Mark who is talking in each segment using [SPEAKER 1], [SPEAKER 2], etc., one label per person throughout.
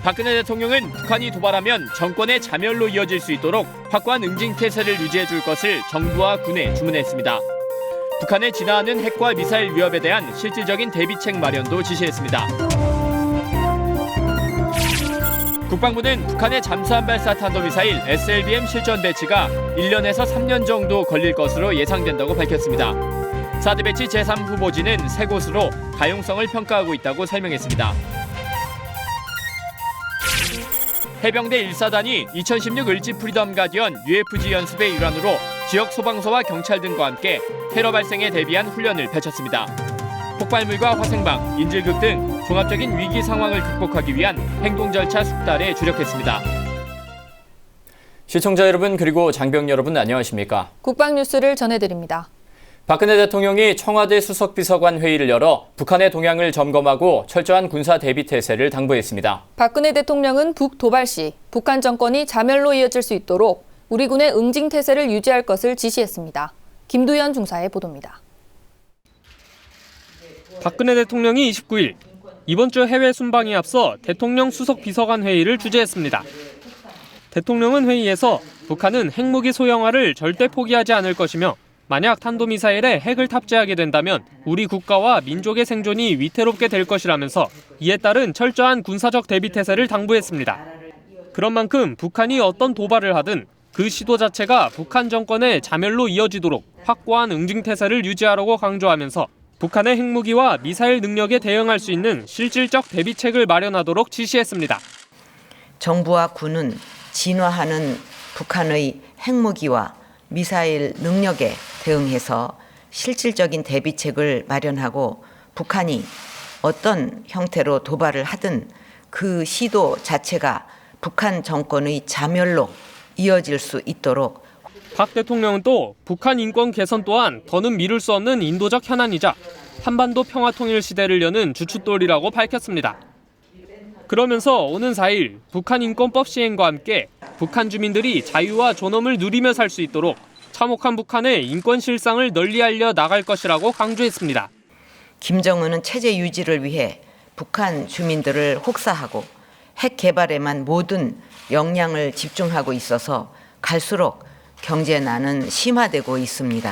[SPEAKER 1] 박근혜 대통령은 북한이 도발하면 정권의 자멸로 이어질 수 있도록 확고한 응징태세를 유지해 줄 것을 정부와 군에 주문했습니다. 북한의 진화하는 핵과 미사일 위협에 대한 실질적인 대비책 마련도 지시했습니다. 국방부는 북한의 잠수함 발사 탄도미사일 SLBM 실전 배치가 1년에서 3년 정도 걸릴 것으로 예상된다고 밝혔습니다. 사드 배치 제3 후보지는 3곳으로 가용성을 평가하고 있다고 설명했습니다. 해병대 1사단이 2016 을지 프리덤 가디언 UFG 연습의 일환으로 지역 소방서와 경찰 등과 함께 테러 발생에 대비한 훈련을 펼쳤습니다. 폭발물과 화생방, 인질극 등 종합적인 위기 상황을 극복하기 위한 행동 절차 숙달에 주력했습니다.
[SPEAKER 2] 시청자 여러분 그리고 장병 여러분 안녕하십니까?
[SPEAKER 3] 국방뉴스를 전해드립니다.
[SPEAKER 2] 박근혜 대통령이 청와대 수석비서관 회의를 열어 북한의 동향을 점검하고 철저한 군사 대비 태세를 당부했습니다.
[SPEAKER 3] 박근혜 대통령은 북 도발 시 북한 정권이 자멸로 이어질 수 있도록 우리 군의 응징 태세를 유지할 것을 지시했습니다. 김두현 중사의 보도입니다.
[SPEAKER 4] 박근혜 대통령이 29일 이번 주 해외 순방에 앞서 대통령 수석비서관 회의를 주재했습니다. 대통령은 회의에서 북한은 핵무기 소형화를 절대 포기하지 않을 것이며 만약 탄도미사일에 핵을 탑재하게 된다면 우리 국가와 민족의 생존이 위태롭게 될 것이라면서 이에 따른 철저한 군사적 대비 태세를 당부했습니다. 그런 만큼 북한이 어떤 도발을 하든 그 시도 자체가 북한 정권의 자멸로 이어지도록 확고한 응징 태세를 유지하라고 강조하면서 북한의 핵무기와 미사일 능력에 대응할 수 있는 실질적 대비책을 마련하도록 지시했습니다.
[SPEAKER 5] 정부와 군은 진화하는 북한의 핵무기와 미사일 능력에 대응해서 실질적인 대비책을 마련하고 북한이 어떤 형태로 도발을 하든 그 시도 자체가 북한 정권의 자멸로 이어질 수 있도록
[SPEAKER 4] 박 대통령은 또 북한 인권 개선 또한 더는 미룰 수 없는 인도적 현안이자 한반도 평화통일 시대를 여는 주춧돌이라고 밝혔습니다. 그러면서 오는 4일 북한 인권법 시행과 함께 북한 주민들이 자유와 존엄을 누리며 살 수 있도록 참혹한 북한의 인권 실상을 널리 알려 나갈 것이라고 강조했습니다.
[SPEAKER 5] 김정은은 체제 유지를 위해 북한 주민들을 혹사하고 핵 개발에만 모든 역량을 집중하고 있어서 갈수록 경제난은 심화되고 있습니다.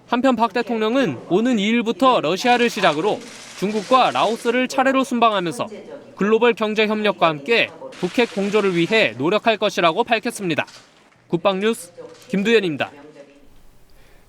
[SPEAKER 4] 한편 박 대통령은 오는 2일부터 러시아를 시작으로 중국과 라오스를 차례로 순방하면서 글로벌 경제 협력과 함께 북핵 공조를 위해 노력할 것이라고 밝혔습니다. 국방뉴스 김두현입니다.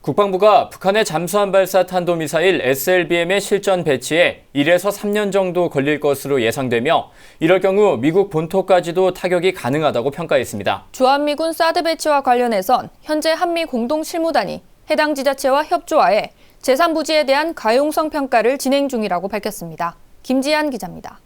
[SPEAKER 2] 국방부가 북한의 잠수함 발사 탄도미사일 SLBM의 실전 배치에 1에서 3년 정도 걸릴 것으로 예상되며 이럴 경우 미국 본토까지도 타격이 가능하다고 평가했습니다.
[SPEAKER 3] 주한미군 사드 배치와 관련해선 현재 한미 공동실무단이 해당 지자체와 협조하에 제3부지에 대한 가용성 평가를 진행 중이라고 밝혔습니다. 김지한 기자입니다.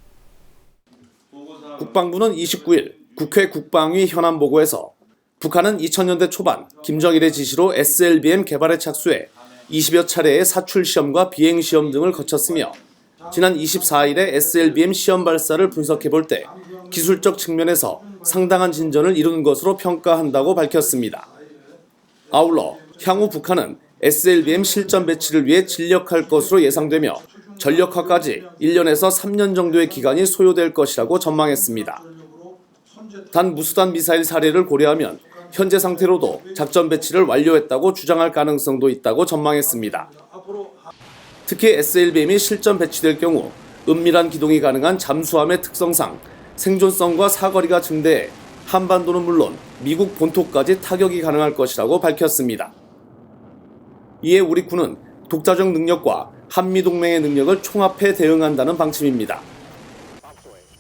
[SPEAKER 6] 국방부는 29일 국회 국방위 현안 보고에서 북한은 2000년대 초반 김정일의 지시로 SLBM 개발에 착수해 20여 차례의 사출 시험과 비행 시험 등을 거쳤으며 지난 24일에 SLBM 시험 발사를 분석해 볼 때 기술적 측면에서 상당한 진전을 이룬 것으로 평가한다고 밝혔습니다. 아울러 향후 북한은 SLBM 실전 배치를 위해 진력할 것으로 예상되며 전력화까지 1년에서 3년 정도의 기간이 소요될 것이라고 전망했습니다. 단 무수단 미사일 사례를 고려하면 현재 상태로도 작전 배치를 완료했다고 주장할 가능성도 있다고 전망했습니다. 특히 SLBM이 실전 배치될 경우 은밀한 기동이 가능한 잠수함의 특성상 생존성과 사거리가 증대해 한반도는 물론 미국 본토까지 타격이 가능할 것이라고 밝혔습니다. 이에 우리 군은 독자적 능력과 한미동맹의 능력을 총합해 대응한다는 방침입니다.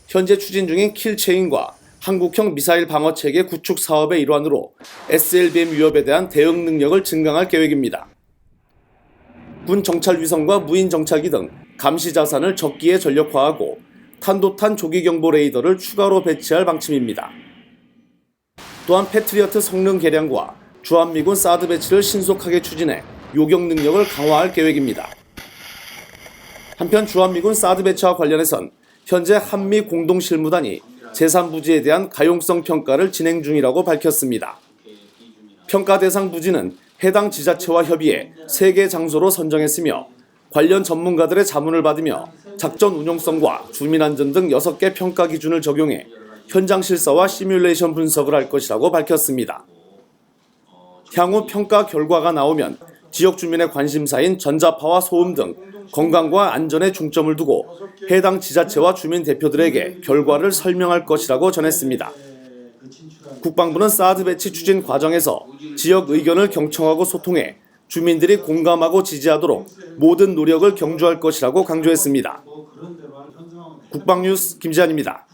[SPEAKER 6] 현재 추진 중인 킬체인과 한국형 미사일 방어체계 구축 사업의 일환으로 SLBM 위협에 대한 대응 능력을 증강할 계획입니다. 군 정찰 위성과 무인 정찰기 등 감시 자산을 적기에 전력화하고 탄도탄 조기 경보 레이더를 추가로 배치할 방침입니다. 또한 패트리어트 성능 개량과 주한미군 사드 배치를 신속하게 추진해 요격 능력을 강화할 계획입니다. 한편 주한미군 사드 배치와 관련해선 현재 한미 공동실무단이 제3부지에 대한 가용성 평가를 진행 중이라고 밝혔습니다. 평가 대상 부지는 해당 지자체와 협의해 3개 장소로 선정했으며 관련 전문가들의 자문을 받으며 작전 운용성과 주민안전 등 6개 평가 기준을 적용해 현장 실사와 시뮬레이션 분석을 할 것이라고 밝혔습니다. 향후 평가 결과가 나오면 지역 주민의 관심사인 전자파와 소음 등 건강과 안전에 중점을 두고 해당 지자체와 주민 대표들에게 결과를 설명할 것이라고 전했습니다. 국방부는 사드 배치 추진 과정에서 지역 의견을 경청하고 소통해 주민들이 공감하고 지지하도록 모든 노력을 경주할 것이라고 강조했습니다. 국방뉴스 김지한입니다.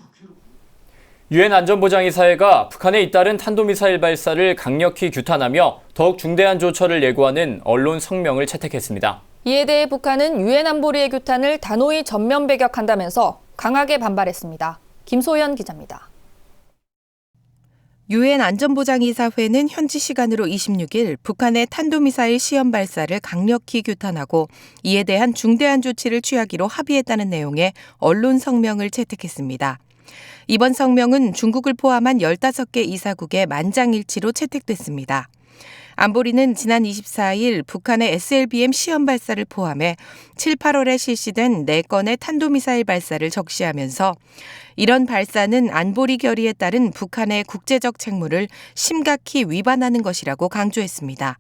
[SPEAKER 2] 유엔 안전보장이사회가 북한에 잇따른 탄도미사일 발사를 강력히 규탄하며 더욱 중대한 조처를 예고하는 언론 성명을 채택했습니다.
[SPEAKER 3] 이에 대해 북한은 유엔 안보리의 규탄을 단호히 전면 배격한다면서 강하게 반발했습니다. 김소연 기자입니다.
[SPEAKER 7] 유엔 안전보장이사회는 현지 시간으로 26일 북한의 탄도미사일 시험 발사를 강력히 규탄하고 이에 대한 중대한 조치를 취하기로 합의했다는 내용의 언론 성명을 채택했습니다. 이번 성명은 중국을 포함한 15개 이사국의 만장일치로 채택됐습니다. 안보리는 지난 24일 북한의 SLBM 시험 발사를 포함해 7, 8월에 실시된 4건의 탄도미사일 발사를 적시하면서 이런 발사는 안보리 결의에 따른 북한의 국제적 책무를 심각히 위반하는 것이라고 강조했습니다.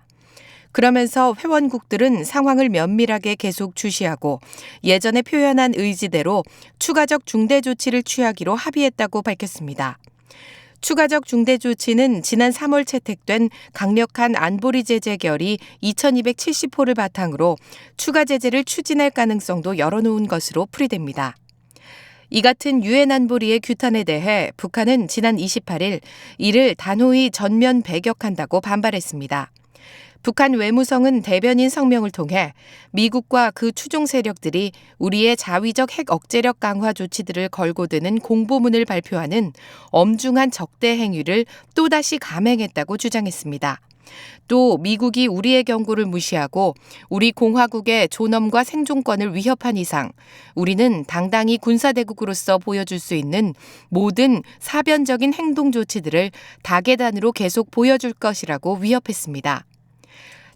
[SPEAKER 7] 그러면서 회원국들은 상황을 면밀하게 계속 주시하고 예전에 표현한 의지대로 추가적 중대 조치를 취하기로 합의했다고 밝혔습니다. 추가적 중대 조치는 지난 3월 채택된 강력한 안보리 제재 결의 2270호를 바탕으로 추가 제재를 추진할 가능성도 열어놓은 것으로 풀이됩니다. 이 같은 유엔 안보리의 규탄에 대해 북한은 지난 28일 이를 단호히 전면 배격한다고 반발했습니다. 북한 외무성은 대변인 성명을 통해 미국과 그 추종 세력들이 우리의 자위적 핵 억제력 강화 조치들을 걸고 드는 공보문을 발표하는 엄중한 적대 행위를 또다시 감행했다고 주장했습니다. 또 미국이 우리의 경고를 무시하고 우리 공화국의 존엄과 생존권을 위협한 이상 우리는 당당히 군사대국으로서 보여줄 수 있는 모든 사변적인 행동 조치들을 다계단으로 계속 보여줄 것이라고 위협했습니다.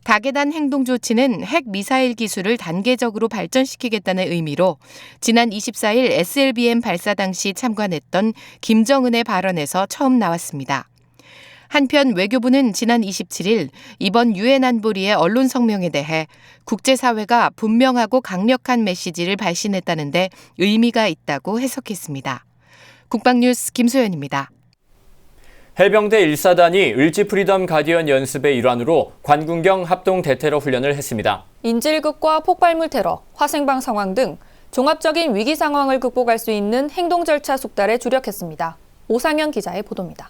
[SPEAKER 7] 다계단 행동 조치는 핵 미사일 기술을 단계적으로 발전시키겠다는 의미로 지난 24일 SLBM 발사 당시 참관했던 김정은의 발언에서 처음 나왔습니다. 한편 외교부는 지난 27일 이번 유엔 안보리의 언론 성명에 대해 국제사회가 분명하고 강력한 메시지를 발신했다는데 의미가 있다고 해석했습니다. 국방뉴스 김소연입니다.
[SPEAKER 2] 해병대 1사단이 을지 프리덤 가디언 연습의 일환으로 관군경 합동 대테러 훈련을 했습니다.
[SPEAKER 3] 인질극과 폭발물 테러, 화생방 상황 등 종합적인 위기 상황을 극복할 수 있는 행동 절차 숙달에 주력했습니다. 오상현 기자의 보도입니다.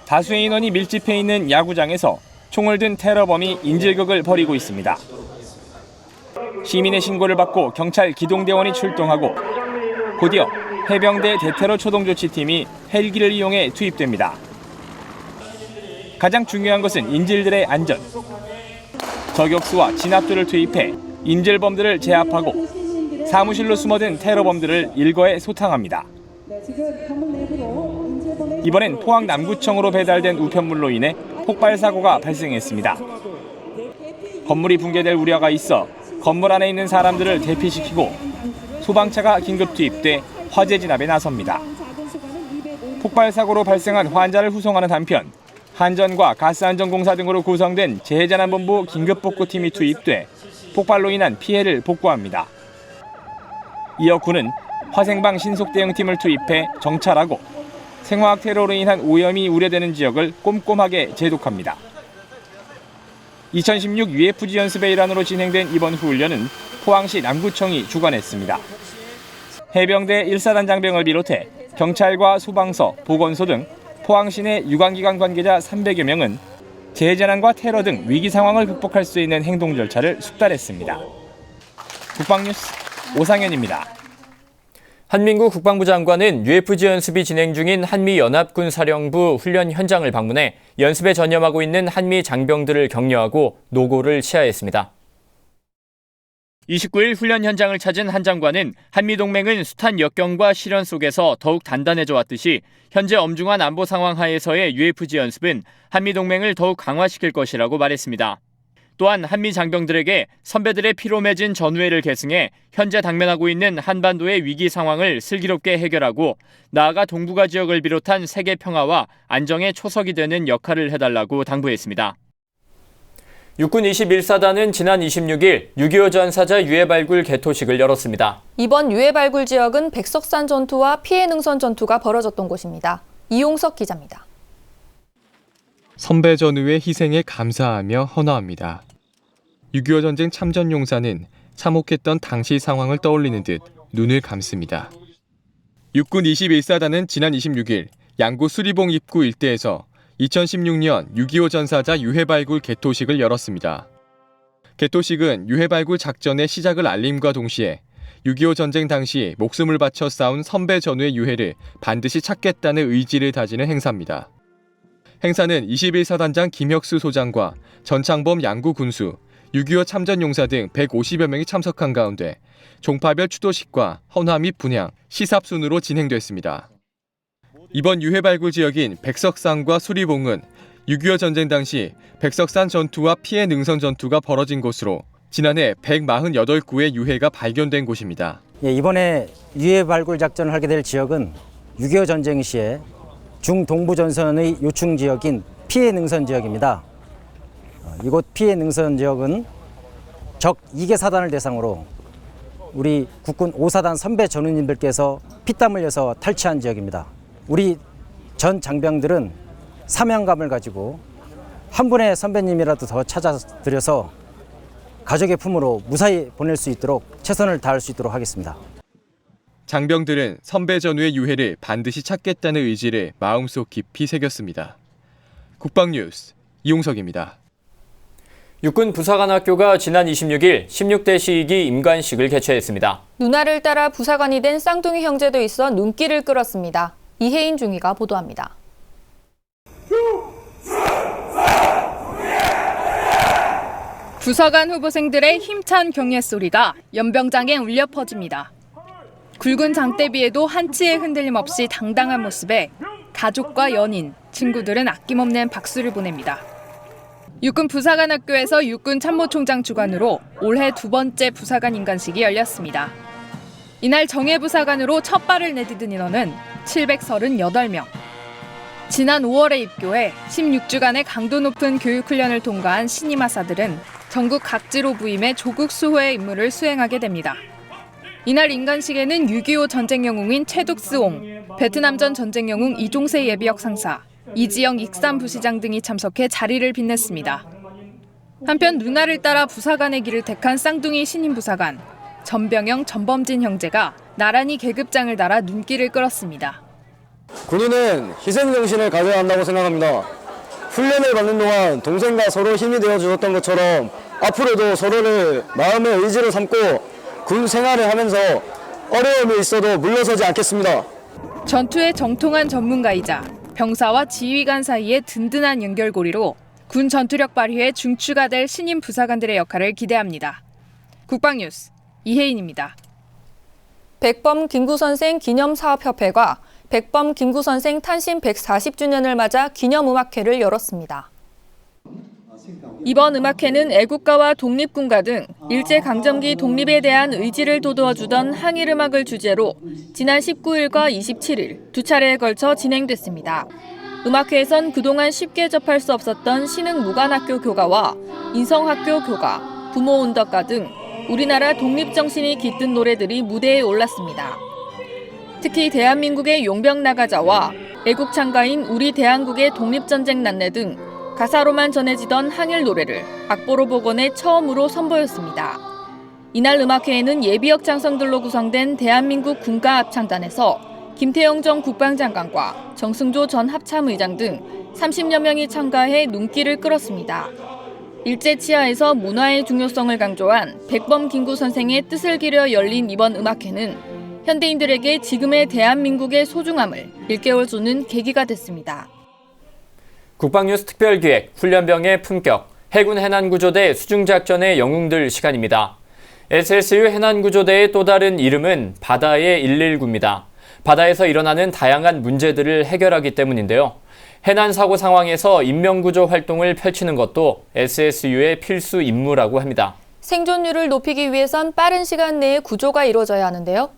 [SPEAKER 1] 다수의 인원이 밀집해 있는 야구장에서 총을 든 테러범이 인질극을 벌이고 있습니다. 시민의 신고를 받고 경찰 기동대원이 출동하고 곧이어 해병대 대테러 초동조치팀이 헬기를 이용해 투입됩니다. 가장 중요한 것은 인질들의 안전. 저격수와 진압조를 투입해 인질범들을 제압하고 사무실로 숨어든 테러범들을 일거에 소탕합니다. 이번엔 포항 남구청으로 배달된 우편물로 인해 폭발 사고가 발생했습니다. 건물이 붕괴될 우려가 있어 건물 안에 있는 사람들을 대피시키고 소방차가 긴급 투입돼 화재 진압에 나섭니다. 폭발 사고로 발생한 환자를 후송하는 한편 한전과 가스안전공사 등으로 구성된 재해재난본부 긴급복구팀이 투입돼 폭발로 인한 피해를 복구합니다. 이어 군은 화생방 신속대응팀을 투입해 정찰하고 생화학 테러로 인한 오염이 우려되는 지역을 꼼꼼하게 제독합니다. 2016 UFG 연습의 일환으로 진행된 이번 훈련은 포항시 남구청이 주관했습니다. 해병대 1사단 장병을 비롯해 경찰과 소방서, 보건소 등 포항시 내 유관기관 관계자 300여 명은 재해재난과 테러 등 위기 상황을 극복할 수 있는 행동 절차를 숙달했습니다. 국방뉴스 오상현입니다.
[SPEAKER 2] 한민구 국방부 장관은 UFG 연습이 진행 중인 한미연합군사령부 훈련 현장을 방문해 연습에 전념하고 있는 한미 장병들을 격려하고 노고를 치하했습니다.
[SPEAKER 1] 29일 훈련 현장을 찾은 한 장관은 한미동맹은 숱한 역경과 시련 속에서 더욱 단단해져 왔듯이 현재 엄중한 안보 상황 하에서의 UFG 연습은 한미동맹을 더욱 강화시킬 것이라고 말했습니다. 또한 한미 장병들에게 선배들의 피로 맺은 전우회를 계승해 현재 당면하고 있는 한반도의 위기 상황을 슬기롭게 해결하고 나아가 동북아 지역을 비롯한 세계 평화와 안정의 초석이 되는 역할을 해달라고 당부했습니다.
[SPEAKER 2] 육군 21사단은 지난 26일 6.25 전사자 유해 발굴 개토식을 열었습니다.
[SPEAKER 3] 이번 유해 발굴 지역은 백석산 전투와 피해 능선 전투가 벌어졌던 곳입니다. 이용석 기자입니다.
[SPEAKER 8] 선배 전우의 희생에 감사하며 헌화합니다. 6.25 전쟁 참전 용사는 참혹했던 당시 상황을 떠올리는 듯 눈을 감습니다. 육군 21사단은 지난 26일 양구 수리봉 입구 일대에서 2016년 6.25 전사자 유해 발굴 개토식을 열었습니다. 개토식은 유해 발굴 작전의 시작을 알림과 동시에 6.25 전쟁 당시 목숨을 바쳐 싸운 선배 전우의 유해를 반드시 찾겠다는 의지를 다지는 행사입니다. 행사는 21사단장 김혁수 소장과 전창범 양구 군수, 6.25 참전용사 등 150여 명이 참석한 가운데 종파별 추도식과 헌화 및 분향, 시삽 순으로 진행됐습니다. 이번 유해 발굴 지역인 백석산과 수리봉은 6.25 전쟁 당시 백석산 전투와 피해 능선 전투가 벌어진 곳으로 지난해 148구의 유해가 발견된 곳입니다.
[SPEAKER 9] 이번에 유해 발굴 작전을 하게 될 지역은 6.25 전쟁 시에 중동부 전선의 요충 지역인 피해 능선 지역입니다. 이곳 피해 능선 지역은 적 2개 사단을 대상으로 우리 국군 5사단 선배 전우님들께서 피땀 흘려서 탈취한 지역입니다. 우리 전 장병들은 사명감을 가지고 한 분의 선배님이라도 더 찾아드려서 가족의 품으로 무사히 보낼 수 있도록 최선을 다할 수 있도록 하겠습니다.
[SPEAKER 8] 장병들은 선배 전우의 유해를 반드시 찾겠다는 의지를 마음속 깊이 새겼습니다. 국방뉴스 이용석입니다.
[SPEAKER 2] 육군 부사관학교가 지난 26일 16대 시기 임관식을 개최했습니다.
[SPEAKER 3] 누나를 따라 부사관이 된 쌍둥이 형제도 있어 눈길을 끌었습니다. 이혜인 중위가 보도합니다.
[SPEAKER 10] 부사관 후보생들의 힘찬 경례 소리가 연병장에 울려 퍼집니다. 굵은 장대비에도 한치의 흔들림 없이 당당한 모습에 가족과 연인, 친구들은 아낌없는 박수를 보냅니다. 육군 부사관학교에서 육군 참모총장 주관으로 올해 두 번째 부사관 임관식이 열렸습니다. 이날 정예 부사관으로 첫 발을 내디딘 인원은 738명. 지난 5월에 입교해 16주간의 강도 높은 교육훈련을 통과한 신임하사들은 전국 각지로 부임해 조국 수호의 임무를 수행하게 됩니다. 이날 임관식에는 6.25 전쟁 영웅인 최둑스옹, 베트남전 전쟁 영웅 이종세 예비역 상사, 이지영 익산 부시장 등이 참석해 자리를 빛냈습니다. 한편 누나를 따라 부사관의 길을 택한 쌍둥이 신임 부사관, 전병영, 전범진 형제가 나란히 계급장을 달아 눈길을 끌었습니다.
[SPEAKER 11] 군인은 희생정신을 가져야 한다고 생각합니다. 훈련을 받는 동안 동생과 서로 힘이 되어 주었던 것처럼 앞으로도 서로를 마음의 의지로 삼고 군 생활을 하면서 어려움이 있어도 물러서지 않겠습니다.
[SPEAKER 10] 전투의 정통한 전문가이자 병사와 지휘관 사이의 든든한 연결고리로 군 전투력 발휘에 중추가 될 신임 부사관들의 역할을 기대합니다. 국방뉴스 이혜인입니다.
[SPEAKER 3] 백범 김구선생 기념사업협회가 백범 김구선생 탄신 140주년을 맞아 기념음악회를 열었습니다. 이번 음악회는 애국가와 독립군가 등 일제강점기 독립에 대한 의지를 돋워주던 항일음악을 주제로 지난 19일과 27일 두 차례에 걸쳐 진행됐습니다. 음악회에선 그동안 쉽게 접할 수 없었던 신흥무관학교 교가와 인성학교 교가, 부모운덕가 등 우리나라 독립정신이 깃든 노래들이 무대에 올랐습니다. 특히 대한민국의 용병 나가자와 애국창가인 우리 대한국의 독립전쟁 난내 등 가사로만 전해지던 항일 노래를 악보로 복원해 처음으로 선보였습니다. 이날 음악회에는 예비역 장성들로 구성된 대한민국 군가합창단에서 김태영 전 국방장관과 정승조 전 합참의장 등 30여 명이 참가해 눈길을 끌었습니다. 일제치하에서 문화의 중요성을 강조한 백범 김구 선생의 뜻을 기려 열린 이번 음악회는 현대인들에게 지금의 대한민국의 소중함을 일깨워주는 계기가 됐습니다.
[SPEAKER 2] 국방뉴스 특별기획 훈련병의 품격 해군 해난구조대 수중작전의 영웅들 시간입니다. SSU 해난구조대의 또 다른 이름은 바다의 119입니다. 바다에서 일어나는 다양한 문제들을 해결하기 때문인데요. 해난 사고 상황에서 인명구조 활동을 펼치는 것도 SSU의 필수 임무라고 합니다.
[SPEAKER 3] 생존율을 높이기 위해선 빠른 시간 내에 구조가 이루어져야 하는데요.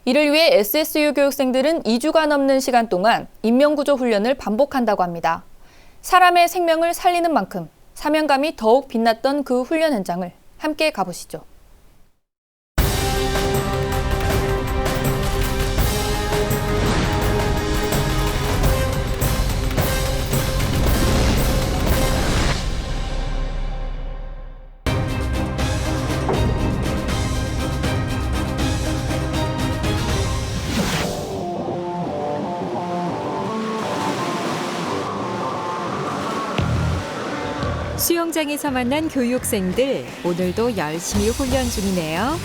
[SPEAKER 3] 이를 위해 SSU 교육생들은 2주가 넘는 시간 동안 인명구조 훈련을 반복한다고 합니다. 사람의 생명을 살리는 만큼 사명감이 더욱 빛났던 그 훈련 현장을 함께 가보시죠.
[SPEAKER 12] 수영장에서 만난 교육생들, 오늘도 열심히 훈련 중이네요.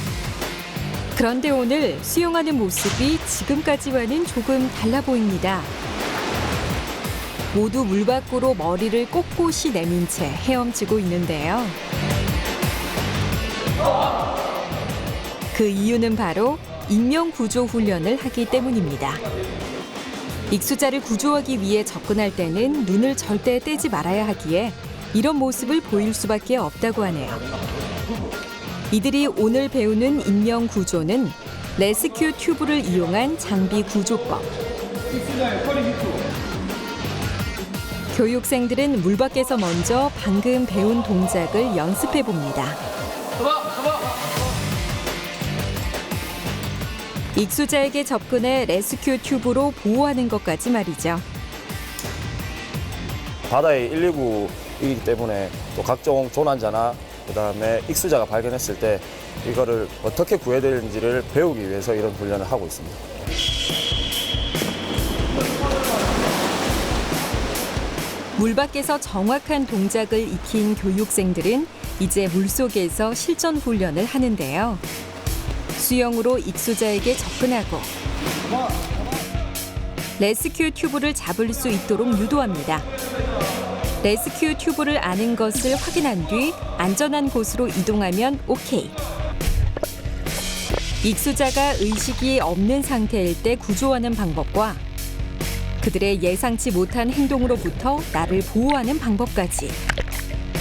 [SPEAKER 12] 그런데 오늘 수영하는 모습이 지금까지와는 조금 달라 보입니다. 모두 물 밖으로 머리를 꼿꼿이 내민 채 헤엄치고 있는데요. 그 이유는 바로 인명구조 훈련을 하기 때문입니다. 익수자를 구조하기 위해 접근할 때는 눈을 절대 떼지 말아야 하기에 이런 모습을 보일 수밖에 없다고 하네요. 이들이 오늘 배우는 인명구조는 레스큐 튜브를 이용한 장비 구조법. 교육생들은 물 밖에서 먼저 방금 배운 동작을 연습해 봅니다. 익수자에게 접근해 레스큐 튜브로 보호하는 것까지 말이죠.
[SPEAKER 11] 바다에 119이기 때문에 또 각종 조난자나 그다음에 익수자가 발견했을 때 이거를 어떻게 구해야 되는지를 배우기 위해서 이런 훈련을 하고 있습니다.
[SPEAKER 12] 물 밖에서 정확한 동작을 익힌 교육생들은 이제 물속에서 실전 훈련을 하는데요. 수영으로 익수자에게 접근하고 레스큐 튜브를 잡을 수 있도록 유도합니다. 레스큐 튜브를 아는 것을 확인한 뒤 안전한 곳으로 이동하면 오케이. 익수자가 의식이 없는 상태일 때 구조하는 방법과 그들의 예상치 못한 행동으로부터 나를 보호하는 방법까지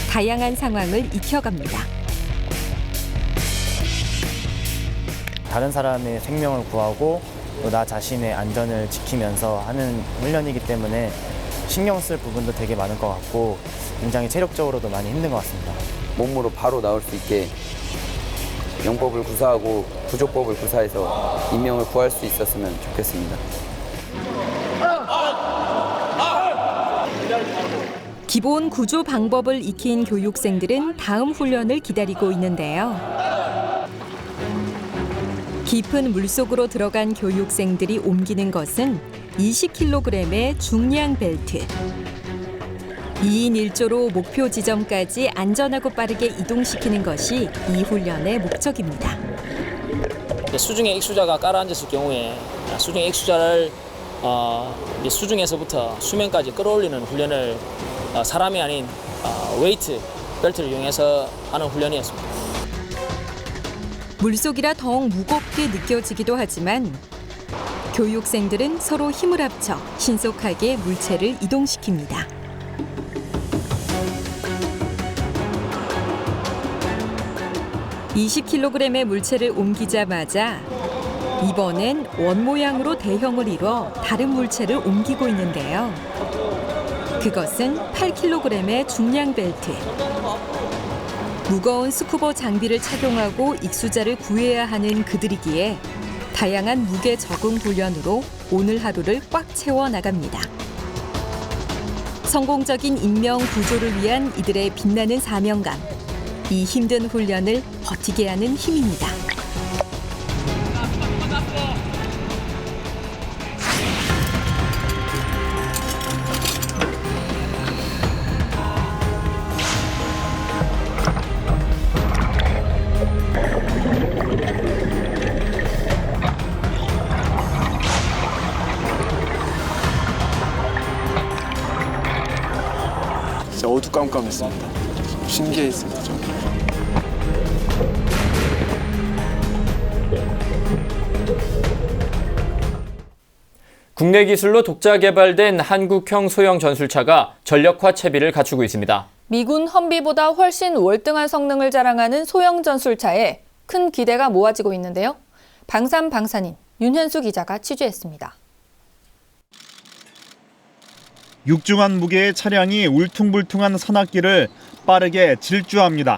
[SPEAKER 12] 다양한 상황을 익혀갑니다.
[SPEAKER 13] 다른 사람의 생명을 구하고 또 나 자신의 안전을 지키면서 하는 훈련이기 때문에 신경 쓸 부분도 되게 많을 것 같고 굉장히 체력적으로도 많이 힘든 것 같습니다.
[SPEAKER 14] 몸으로 바로 나올 수 있게 영법을 구사하고 구조법을 구사해서 인명을 구할 수 있었으면 좋겠습니다.
[SPEAKER 12] 기본 구조 방법을 익힌 교육생들은 다음 훈련을 기다리고 있는데요. 깊은 물속으로 들어간 교육생들이 옮기는 것은 20kg의 중량 벨트. 2인 1조로 목표 지점까지 안전하고 빠르게 이동시키는 것이 이 훈련의 목적입니다.
[SPEAKER 15] 수중에 익수자가 깔아앉았을 경우에 수중에 익수자를 수중에서부터 수면까지 끌어올리는 훈련을 사람이 아닌 웨이트 벨트를 이용해서 하는 훈련이었습니다.
[SPEAKER 12] 물속이라 더욱 무겁게 느껴지기도 하지만 교육생들은 서로 힘을 합쳐 신속하게 물체를 이동시킵니다. (20kg의) 물체를 옮기자마자 이번엔 원 모양으로 대형을 이뤄 다른 물체를 옮기고 있는데요. 그것은 8kg의 중량 벨트. 무거운 스쿠버 장비를 착용하고 익수자를 구해야 하는 그들이기에 다양한 무게 적응 훈련으로 오늘 하루를 꽉 채워 나갑니다. 성공적인 인명 구조를 위한 이들의 빛나는 사명감. 이 힘든 훈련을 버티게 하는 힘입니다.
[SPEAKER 16] 진짜 어두깜깜했습니다. 신기했습니다. 좀.
[SPEAKER 2] 국내 기술로 독자 개발된 한국형 소형 전술차가 전력화 채비를 갖추고 있습니다.
[SPEAKER 3] 미군 험비보다 훨씬 월등한 성능을 자랑하는 소형 전술차에 큰 기대가 모아지고 있는데요. 방산방산인 윤현수 기자가 취재했습니다.
[SPEAKER 17] 육중한 무게의 차량이 울퉁불퉁한 산악길을 빠르게 질주합니다.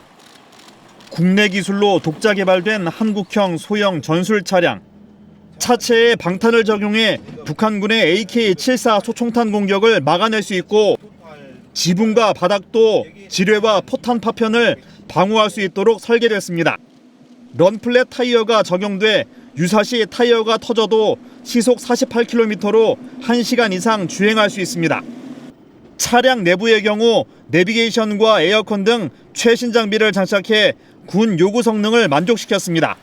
[SPEAKER 17] 국내 기술로 독자 개발된 한국형 소형 전술 차량. 차체에 방탄을 적용해 북한군의 AK-74 소총탄 공격을 막아낼 수 있고 지붕과 바닥도 지뢰와 포탄 파편을 방어할 수 있도록 설계됐습니다. 런플랫 타이어가 적용돼 유사시 타이어가 터져도 시속 48km로 1시간 이상 주행할 수 있습니다. 차량 내부의 경우 내비게이션과 에어컨 등 최신 장비를 장착해 군 요구 성능을 만족시켰습니다.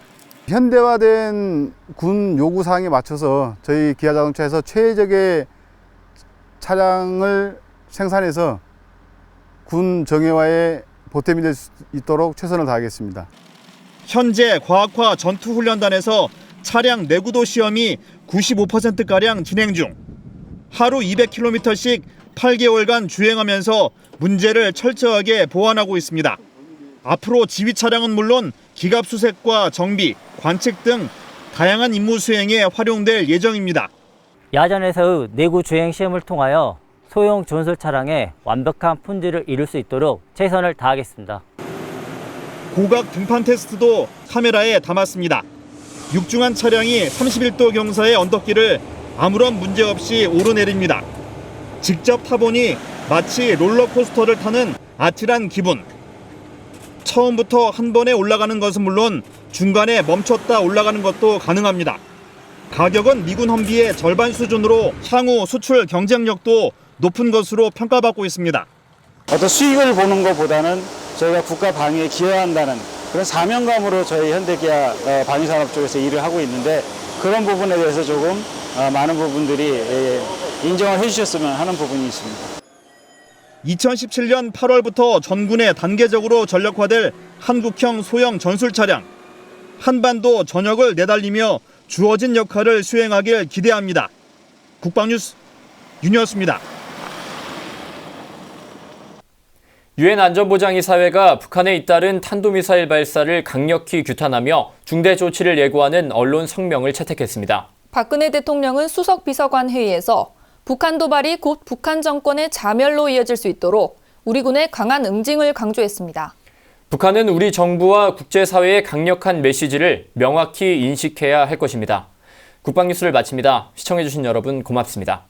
[SPEAKER 18] 현대화된 군 요구사항에 맞춰서 저희 기아자동차에서 최적의 차량을 생산해서 군 정예화에 보탬이 될 수 있도록 최선을 다하겠습니다.
[SPEAKER 17] 현재 과학화 전투훈련단에서 차량 내구도 시험이 95%가량 진행 중. 하루 200km씩 8개월간 주행하면서 문제를 철저하게 보완하고 있습니다. 앞으로 지휘 차량은 물론 기갑 수색과 정비, 관측 등 다양한 임무 수행에 활용될 예정입니다.
[SPEAKER 19] 야전에서의 내구 주행 시험을 통하여 소형 전술 차량의 완벽한 품질을 이룰 수 있도록 최선을 다하겠습니다.
[SPEAKER 17] 고각 등판 테스트도 카메라에 담았습니다. 육중한 차량이 31도 경사의 언덕길을 아무런 문제 없이 오르내립니다. 직접 타보니 마치 롤러코스터를 타는 아찔한 기분. 처음부터 한 번에 올라가는 것은 물론 중간에 멈췄다 올라가는 것도 가능합니다. 가격은 미군 험비의 절반 수준으로 향후 수출 경쟁력도 높은 것으로 평가받고 있습니다.
[SPEAKER 9] 어떤 수익을 보는 것보다는 저희가 국가 방위에 기여한다는 그런 사명감으로 저희 현대기아 방위산업 쪽에서 일을 하고 있는데 그런 부분에 대해서 조금 많은 부분들이 인정을 해주셨으면 하는 부분이 있습니다.
[SPEAKER 17] 2017년 8월부터 전군에 단계적으로 전력화될 한국형 소형 전술 차량. 한반도 전역을 내달리며 주어진 역할을 수행하길 기대합니다. 국방뉴스 윤이었습니다.
[SPEAKER 2] 유엔 안전보장이사회가 북한에 잇따른 탄도미사일 발사를 강력히 규탄하며 중대 조치를 예고하는 언론 성명을 채택했습니다.
[SPEAKER 3] 박근혜 대통령은 수석 비서관 회의에서 북한 도발이 곧 북한 정권의 자멸로 이어질 수 있도록 우리 군의 강한 응징을 강조했습니다.
[SPEAKER 2] 북한은 우리 정부와 국제사회의 강력한 메시지를 명확히 인식해야 할 것입니다. 국방뉴스를 마칩니다. 시청해주신 여러분 고맙습니다.